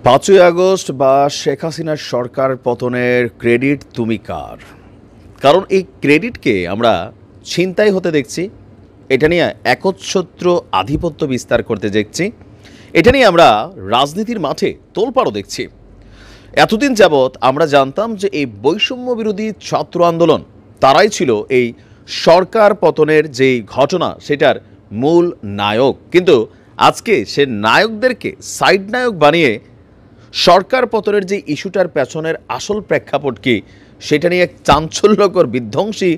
5ই August বা শেখ হাসিনার সরকার পতনের ক্রেডিট তুমি কার? কারণ এই ক্রেডিটকে আমরা ছিনতাই হতে দেখছি, এটা নিয়ে একচ্ছত্র আধিপত্য বিস্তার করতে দেখছি, এটা নিয়ে আমরা রাজনীতির মাঠে তোলপাড়ও দেখছি। এতদিন যাবৎ আমরা জানতাম যে এই বৈষম্য বিরোধী ছাত্র আন্দোলন তারাই ছিল এই সরকার পতনের যেই ঘটনা সেটার মূল নায়ক, কিন্তু আজকে সে নায়কদেরকে সাইড নায়ক বানিয়ে সরকার পতনের যে ইস্যুটার পেছনের আসল প্রেক্ষাপট কি সেটা নিয়ে এক চাঞ্চল্যকর বিধ্বংসী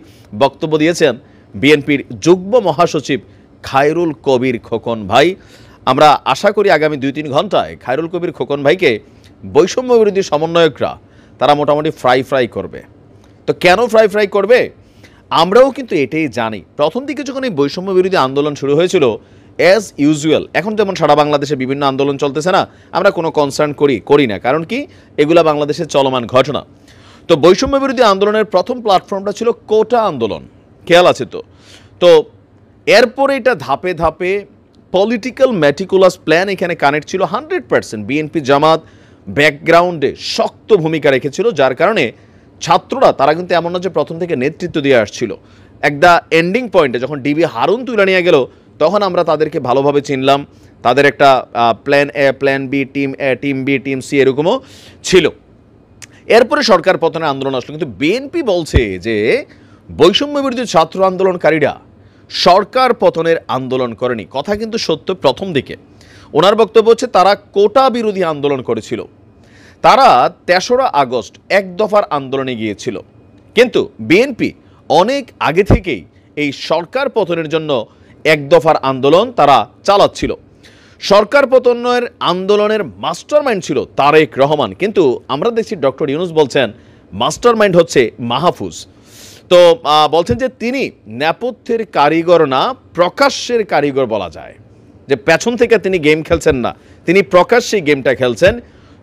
বক্তব্য দিয়েছেন বিএনপির যুগ্ম মহাসচিব খায়রুল কবির খোকন ভাই। আমরা আশা করি আগামী 2-3 ঘন্টায় খায়রুল কবির খোকন ভাইকে বৈষম্য বিরোধী সমন্বয়করা তারা মোটামুটি ফ্রাই করবে। তো কেন ফ্রাই করবে? আমরাও কিন্তু এটাই জানি। প্রথম দিকে যখন এই বৈষম্য বিরোধী আন্দোলন শুরু হয়েছিল, অ্যাজ ইউজুয়াল এখন যেমন সারা বাংলাদেশে বিভিন্ন আন্দোলন চলতেছে না, আমরা কোনো কনসার্ন করি না, কারণ কি এগুলা বাংলাদেশের চলমান ঘটনা। তো বৈষম্য বিরোধী আন্দোলনের প্রথম প্ল্যাটফর্মটা ছিল কোটা আন্দোলন, খেয়াল আছে তো? তো এরপরে এটা ধাপে ধাপে পলিটিক্যাল ম্যাটিকুলাস প্ল্যান এখানে কানেক্ট ছিল 100%। বিএনপি জামাত ব্যাকগ্রাউন্ডে শক্ত ভূমিকা রেখেছিল, যার কারণে ছাত্ররা তারা কিন্তু এমন না যে প্রথম থেকে নেতৃত্ব দিয়ে আসছিল। একটা এন্ডিং পয়েন্টে যখন ডিবি হারুন তুলে নিয়ে গেল তখন আমরা তাদেরকে ভালোভাবে চিনলাম। তাদের একটা plan A, plan B, team A, team B, team C এরকমও ছিল। এরপরে সরকার পতনের আন্দোলন আসলো, কিন্তু বিএনপি বলছে যে বৈষম্য বিরোধী ছাত্র আন্দোলনকারীরা সরকার পতনের আন্দোলন করেনি। কথা কিন্তু সত্য। প্রথম দিকে ওনার বক্তব্য হচ্ছে তারা কোটা বিরোধী আন্দোলন করেছিল, তারা 3রা আগস্ট এক দফার আন্দোলনে গিয়েছিল, কিন্তু বিএনপি অনেক আগে থেকেই এই সরকার পতনের জন্য এক দফার আন্দোলন তারা চালাচ্ছিল। সরকার পতনের আন্দোলনের মাস্টারমাইন্ড ছিল তারেক রহমান, কিন্তু আমরা দেখছি ডক্টর ইউনূস বলছেন মাস্টারমাইন্ড হচ্ছে মাহফুজ। তো বলছেন যে তিনি নেপথ্যের কারিগর না, প্রকাশ্যের কারিগর বলা যায়, যে পেছন থেকে তিনি গেম খেলছেন না, তিনি প্রকাশ্যে গেমটা খেলছেন।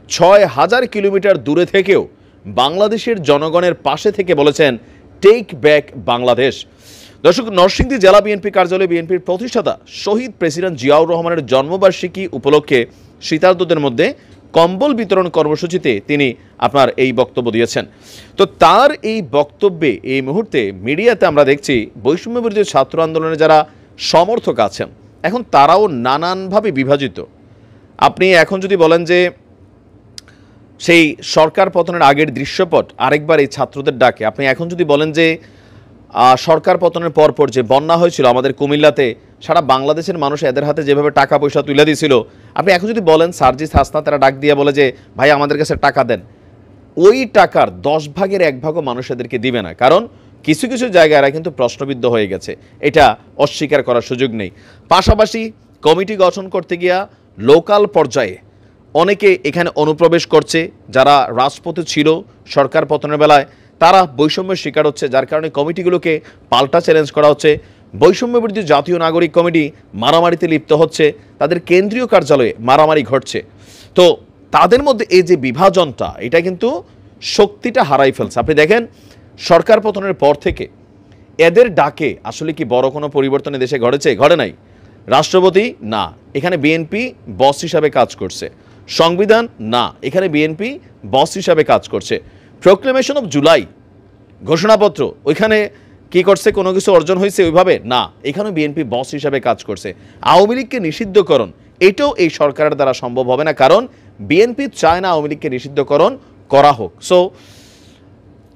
6000 কিলোমিটার দূরে থেকেও বাংলাদেশের জনগণের পাশে থেকে বলেছেন টেক ব্যাক বাংলাদেশ। দর্শক, নরসিংদী জেলা বিএনপি কার্যালয়ে বিএনপির প্রতিষ্ঠাতা শহীদ প্রেসিডেন্ট জিয়াউর রহমানের জন্মবার্ষিকী উপলক্ষে শীতার্তদের মধ্যে কম্বল বিতরণ কর্মসূচিতে তিনি আপনার এই বক্তব্য দিয়েছেন। তো তার এই বক্তব্যে এই মুহূর্তে মিডিয়াতে আমরা দেখছি বৈষম্য বিরোধী ছাত্র আন্দোলনে যারা সমর্থক আছেন এখন তারাও নানানভাবে বিভাজিত। আপনি এখন যদি বলেন যে সেই সরকার পতনের আগের দৃশ্যপট আরেকবার এই ছাত্রদের ডাকে, আপনি এখন যদি বলেন যে সরকার পতনের পরপর যে বন্যা হয়েছিল আমাদের কুমিল্লাতে, সারা বাংলাদেশের মানুষ এদের হাতে যেভাবে টাকা পয়সা তুলে দিয়েছিল, আপনি এখন যদি বলেন সার্জিস হাসনাত তারা ডাক দিয়ে বলে যে ভাই আমাদের কাছে টাকা দেন, ওই টাকার 10 ভাগের 1 ভাগও মানুষ এদেরকে দিবে না, কারণ কিছু কিছু জায়গায় এরা কিন্তু প্রশ্নবিদ্ধ হয়ে গেছে, এটা অস্বীকার করার সুযোগ নেই। পাশাপাশি কমিটি গঠন করতে গিয়া লোকাল পর্যায়ে অনেকে এখানে অনুপ্রবেশ করছে, যারা রাজপথে ছিল সরকার পতনের বেলায় তারা বৈষম্যের শিকার হচ্ছে, যার কারণে কমিটিগুলোকে পাল্টা চ্যালেঞ্জ করা হচ্ছে। বৈষম্য বিরোধী জাতীয় নাগরিক কমিটি মারামারিতে লিপ্ত হচ্ছে, তাদের কেন্দ্রীয় কার্যালয়ে মারামারি ঘটছে। তো তাদের মধ্যে এই যে বিভাজনটা, এটা কিন্তু শক্তিটা হারাই ফেলছে। আপনি দেখেন সরকার পতনের পর থেকে এদের ডাকে আসলে কি বড় কোনো পরিবর্তন দেশে ঘটে নাই? রাষ্ট্রপতি না, এখানে বিএনপি বস হিসাবে কাজ করছে। সংবিধান না, এখানে বিএনপি বস হিসাবে কাজ করছে। প্রোক্লেমেশন অফ জুলাই ঘোষণাপত্র, ওইখানে কি করছে? কোনো কিছু অর্জন হয়েছে ওইভাবে না, এখানে বিএনপি বস হিসাবে কাজ করছে। আওয়ামী লীগকে নিষিদ্ধকরণ, এটাও এই সরকারের দ্বারা সম্ভব হবে না, কারণ বিএনপি চায় না আওয়ামী লীগকে নিষিদ্ধকরণ করা হোক। সো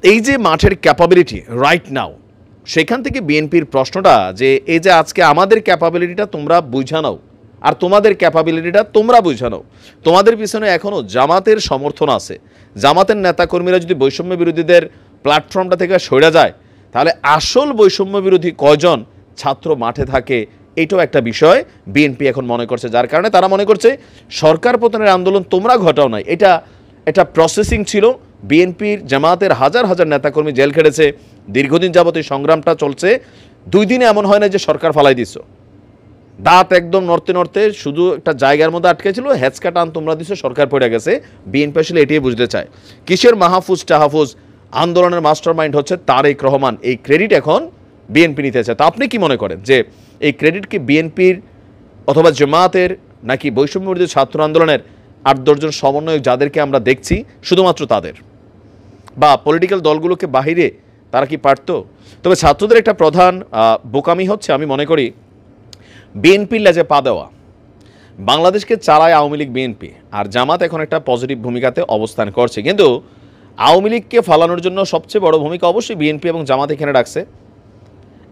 এই যে মাঠের ক্যাপাবিলিটি রাইট নাও, সেখান থেকে বিএনপির প্রশ্নটা যে এই যে আজকে আমাদের ক্যাপাবিলিটিটা তোমরা বুঝা নাও আর তোমাদের ক্যাপাবিলিটিটা তোমরা বুঝা নাও। তোমাদের পিছনে এখনও জামাতের সমর্থন আছে, জামাতের নেতাকর্মীরা যদি বৈষম্য বিরোধীদের প্ল্যাটফর্মটা থেকে সরে যায় তাহলে আসল বৈষম্য বিরোধী কয়জন ছাত্র মাঠে থাকে, এটাও একটা বিষয় বিএনপি এখন মনে করছে, যার কারণে তারা মনে করছে সরকার পতনের আন্দোলন তোমরা ঘটাও নাই, এটা প্রসেসিং ছিল। বিএনপির জামাতের হাজার হাজার নেতাকর্মী জেল খেটেছে, দীর্ঘদিন যাবত এই সংগ্রামটা চলছে। 2 দিনে এমন হয় না যে সরকার ফালাই দিছো, দাঁত একদম নড়তে শুধু একটা জায়গার মধ্যে আটকে ছিল, হেঁচকা টান তোমরা দিছো, সরকার পড়ে গেছে। বিএনপি আসলে এটাই বুঝতে চায়। কিসের মাহফুজ টাহফুজ? আন্দোলনের মাস্টারমাইন্ড হচ্ছে তারেক রহমান, এই ক্রেডিট এখন বিএনপি নিতে চায়। তা আপনি কি মনে করেন যে এই ক্রেডিট কি বিএনপির অথবা জামাতের নাকি বৈষম্য বিরোধী ছাত্র আন্দোলনের? 8-10 জন সমন্বয়ক যাদেরকে আমরা দেখছি শুধুমাত্র তাদের, বা পলিটিক্যাল দলগুলোকে বাহিরে তারা কি পারত? তবে ছাত্রদের একটা প্রধান বোকামি হচ্ছে, আমি মনে করি, বিএনপির লেজে পা দেওয়া। বাংলাদেশকে চালায় আওয়ামী লীগ, বিএনপি, আর জামাত এখন একটা পজিটিভ ভূমিকাতে অবস্থান করছে, কিন্তু আওয়ামী লীগকে ফালানোর জন্য সবচেয়ে বড় ভূমিকা অবশ্যই বিএনপি এবং জামাত এখানে রাখছে।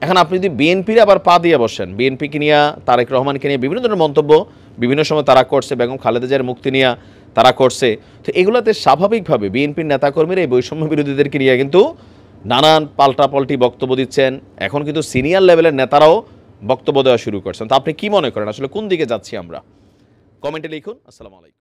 এখন আপনি যদি বিএনপির আবার পা দিয়ে বসেন, বিএনপিকে নিয়ে, তারেক রহমানকে নিয়ে বিভিন্ন ধরনের মন্তব্য বিভিন্ন সময় তারা করছে, বেগম খালেদা জিয়ার মুক্তি নিয়ে তারা করছে, তো এগুলোতে স্বাভাবিকভাবে বিএনপির নেতাকর্মীরা এই বৈষম্য বিরোধীদেরকে নিয়ে কিন্তু নানান পাল্টাপাল্টি বক্তব্য দিচ্ছেন। এখন কিন্তু সিনিয়র লেভেলের নেতারাও বক্তব্য দেওয়া শুরু করছেন। তো আপনি কি মনে করেন আসলে কোন দিকে যাচ্ছি আমরা? কমেন্টে লিখুন। আসসালামু আলাইকুম।